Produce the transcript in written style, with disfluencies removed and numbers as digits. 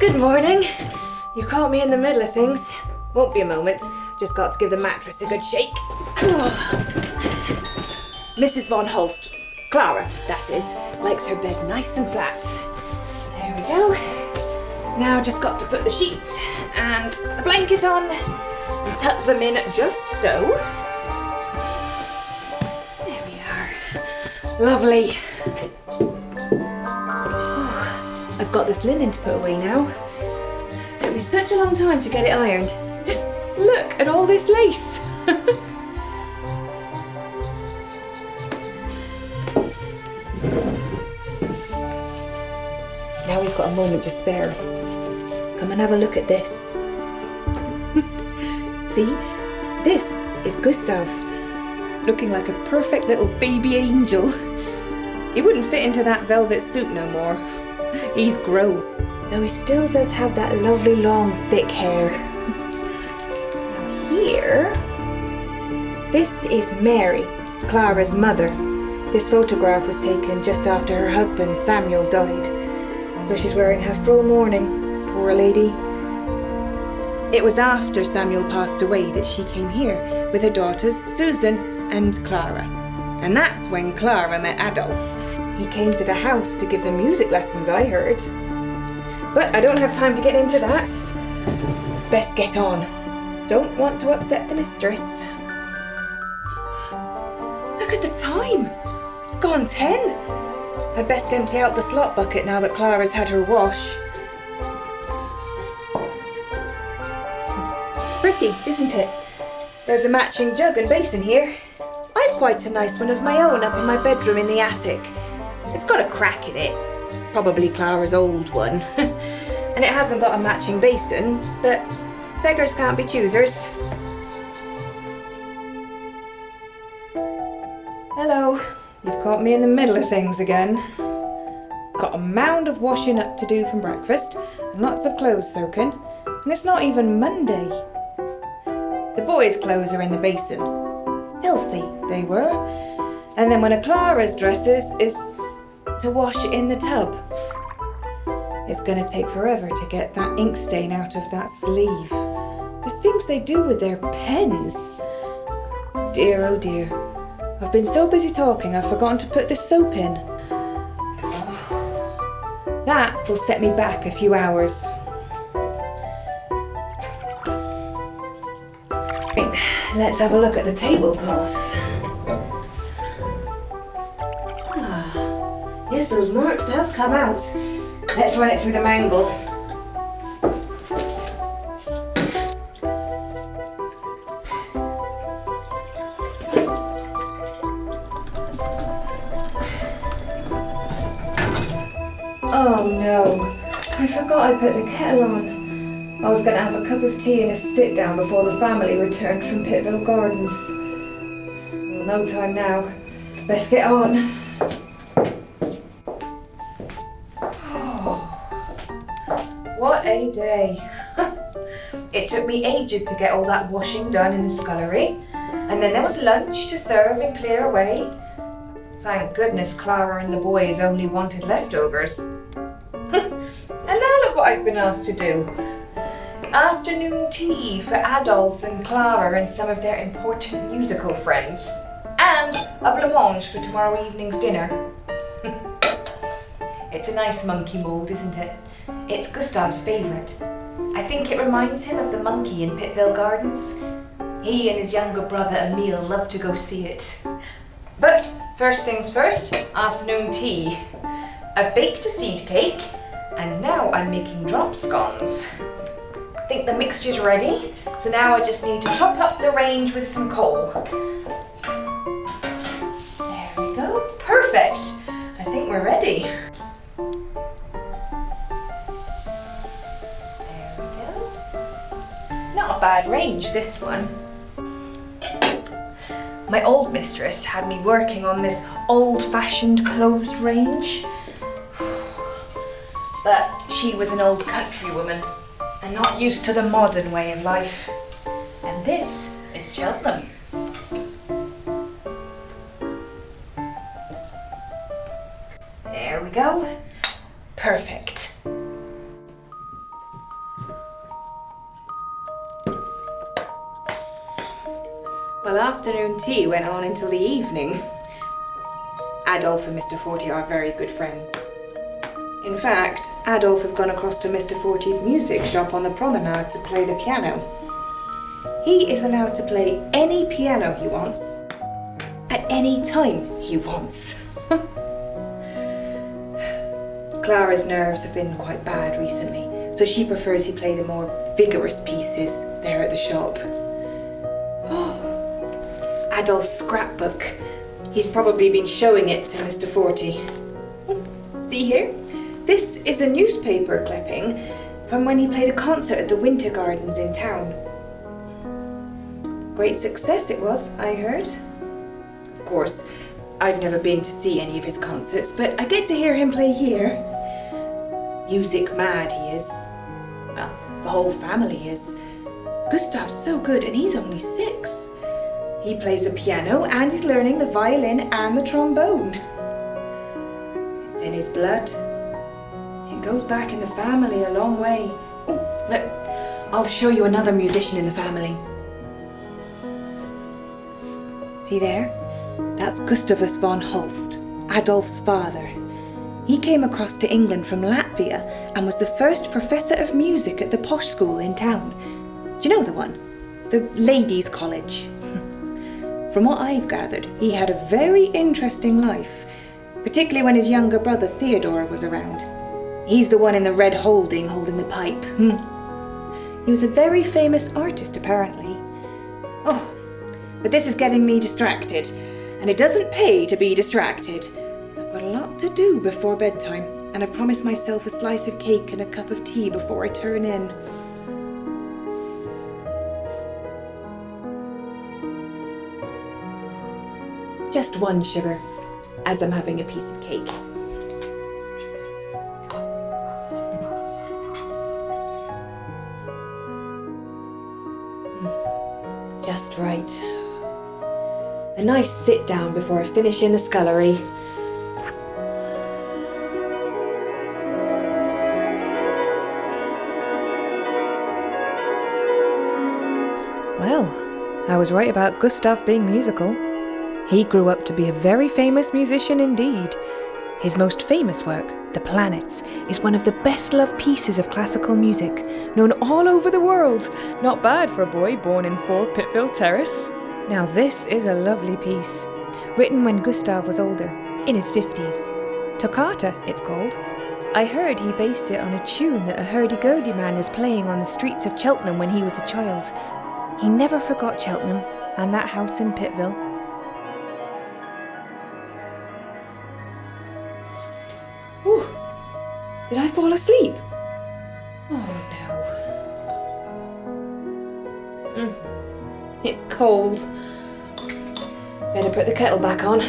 Good morning. You caught me in the middle of things. Won't be a moment. Just got to give the mattress a good shake. Mrs. Von Holst, Clara, that is, likes her bed nice and flat. There we go. Now just got to put the sheets and the blanket on and tuck them in just so. There we are. Lovely. I've got this linen to put away now. Took me such a long time to get it ironed. Just look at all this lace. Now we've got a moment to spare. Come and have a look at this. See? This is Gustav, looking like a perfect little baby angel. He wouldn't fit into that velvet suit no more. He's grown, though he still does have that lovely long thick hair. Now here, this is Mary, Clara's mother. This photograph was taken just after her husband Samuel died. So she's wearing her full mourning, poor lady. It was after Samuel passed away that she came here with her daughters Susan and Clara. And that's when Clara met Adolf. He came to the house to give them music lessons, I heard. But I don't have time to get into that. Best get on. Don't want to upset the mistress. Look at the time. It's gone 10. I'd best empty out the slop bucket now that Clara's had her wash. Pretty, isn't it? There's a matching jug and basin here. I've quite a nice one of my own up in my bedroom in the attic. It's got a crack in it, probably Clara's old one. And it hasn't got a matching basin, but beggars can't be choosers. Hello, you've caught me in the middle of things again. Got a mound of washing up to do from breakfast, and lots of clothes soaking, and it's not even Monday. The boys' clothes are in the basin. Filthy, they were. And then one of Clara's dresses is to wash it in the tub. It's gonna take forever to get that ink stain out of that sleeve. The things they do with their pens. Dear, oh dear. I've been so busy talking I've forgotten to put the soap in. That will set me back a few hours. Let's have a look at the tablecloth. Yes, those marks have come out. Let's run it through the mangle. Oh no, I forgot I put the kettle on. I was going to have a cup of tea and a sit down before the family returned from Pittville Gardens. Well, no time now. Let's get on. What a day. It took me ages to get all that washing done in the scullery, and then there was lunch to serve and clear away. Thank goodness Clara and the boys only wanted leftovers. And now look what I've been asked to do. Afternoon tea for Adolf and Clara and some of their important musical friends. And a blancmange for tomorrow evening's dinner. It's a nice monkey mould, isn't it? It's Gustav's favourite. I think it reminds him of the monkey in Pittville Gardens. He and his younger brother Emil love to go see it. But first things first, afternoon tea. I've baked a seed cake, and now I'm making drop scones. I think the mixture's ready, so now I just need to top up the range with some coal. There we go, perfect. I think we're ready. Not a bad range, this one. My old mistress had me working on this old-fashioned closed range. But she was an old country woman and not used to the modern way of life. And this is Cheltenham. There we go. Perfect. Well, afternoon tea went on until the evening. Adolf and Mr. Forty are very good friends. In fact, Adolf has gone across to Mr. Forty's music shop on the promenade to play the piano. He is allowed to play any piano he wants, at any time he wants. Clara's nerves have been quite bad recently, so she prefers he play the more vigorous pieces there at the shop. Oh, Adolf's scrapbook. He's probably been showing it to Mr. Forty. See here? This is a newspaper clipping from when he played a concert at the Winter Gardens in town. Great success it was, I heard. Of course, I've never been to see any of his concerts, but I get to hear him play here. Music mad he is. Well, the whole family is. Gustav's so good and he's only 6. He plays the piano and he's learning the violin and the trombone. It's in his blood. It goes back in the family a long way. Oh, look, I'll show you another musician in the family. See there? That's Gustavus von Holst, Adolf's father. He came across to England from Latvia and was the first professor of music at the posh school in town. Do you know the one? The ladies' college. From what I've gathered, he had a very interesting life, particularly when his younger brother Theodore was around. He's the one in the red holding the pipe. He was a very famous artist, apparently. Oh, but this is getting me distracted, and it doesn't pay to be distracted. I've got a lot to do before bedtime, and I've promised myself a slice of cake and a cup of tea before I turn in. Just one sugar, as I'm having a piece of cake. Just right. A nice sit down before I finish in the scullery. Well, I was right about Gustav being musical. He grew up to be a very famous musician indeed. His most famous work, The Planets, is one of the best-loved pieces of classical music, known all over the world. Not bad for a boy born in 4 Pittville Terrace. Now this is a lovely piece, written when Gustav was older, in his 50s. Toccata, it's called. I heard he based it on a tune that a hurdy-gurdy man was playing on the streets of Cheltenham when he was a child. He never forgot Cheltenham and that house in Pittville. Ooh, did I fall asleep? Oh no. It's cold. Better put the kettle back on.